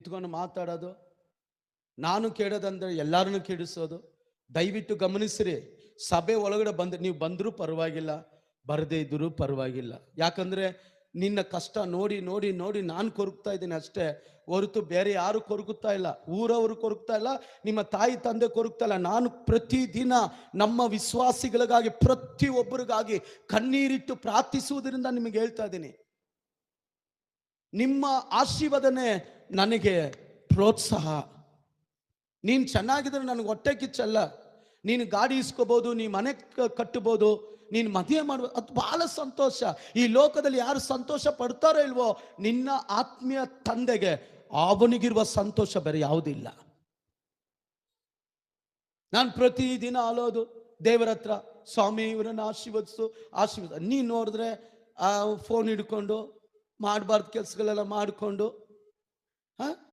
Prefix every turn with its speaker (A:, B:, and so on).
A: ಇಟ್ಕೊಂಡು ಮಾತಾಡೋದು, ನಾನು ಕೇಳೋದಂದ್ರೆ ಎಲ್ಲರನ್ನು ಕೇಳಿಸೋದು. ದಯವಿಟ್ಟು ಗಮನಿಸ್ರಿ, ಸಭೆ ಒಳಗಡೆ ನೀವು ಬಂದರೂ ಪರವಾಗಿಲ್ಲ, ಬರದೇ ಇದ್ರೂ ಪರವಾಗಿಲ್ಲ. ಯಾಕಂದ್ರೆ ನಿನ್ನ ಕಷ್ಟ ನೋಡಿ ನೋಡಿ ನೋಡಿ ನಾನು ಕೊರಗ್ತಾ ಇದ್ದೀನಿ ಅಷ್ಟೇ ಹೊರತು ಬೇರೆ ಯಾರು ಕೊರಗುತ್ತಾ ಇಲ್ಲ. ಊರವರು ಕೊರಗ್ತಾ ಇಲ್ಲ, ನಿಮ್ಮ ತಾಯಿ ತಂದೆ ಕೊರಗ್ತಾ ಇಲ್ಲ. ನಾನು ಪ್ರತಿದಿನ ನಮ್ಮ ವಿಶ್ವಾಸಿಗಳಿಗಾಗಿ, ಪ್ರತಿಯೊಬ್ಬರಿಗಾಗಿ ಕಣ್ಣೀರಿಟ್ಟು ಪ್ರಾರ್ಥಿಸುವುದರಿಂದ ನಿಮಗೆ ಹೇಳ್ತಾ ಇದ್ದೀನಿ. ನಿಮ್ಮ ಆಶೀರ್ವಾದನೆ ನನಗೆ ಪ್ರೋತ್ಸಾಹ. ನೀನು ಚೆನ್ನಾಗಿದ್ರೆ ನನಗೆ ಹೊಟ್ಟೆ ಕಿಚ್ಚಲ್ಲ. ನೀನು ಗಾಡಿ ಇಸ್ಕೋಬಹುದು, ನೀ ಮನೆ ಕಟ್ಟಬಹುದು, ನೀನು ಮದುವೆ ಮಾಡ್ಬೋದು, ಅದು ಬಹಳ ಸಂತೋಷ. ಈ ಲೋಕದಲ್ಲಿ ಯಾರು ಸಂತೋಷ ಪಡ್ತಾರೋ ಇಲ್ವೋ, ನಿನ್ನ ಆತ್ಮೀಯ ತಂದೆಗೆ ಅವನಿಗಿರುವ ಸಂತೋಷ ಬೇರೆ ಯಾವುದಿಲ್ಲ. ನಾನು ಪ್ರತಿದಿನ ಅಲೋದು ದೇವರ ಹತ್ರ, ಸ್ವಾಮಿ ಇವರನ್ನು ಆಶೀರ್ವದಿಸು. ನೀನು ನೋಡಿದ್ರೆ ಫೋನ್ ಹಿಡ್ಕೊಂಡು ಮಾಡಬಾರ್ದು ಕೆಲಸಗಳೆಲ್ಲ ಮಾಡಿಕೊಂಡು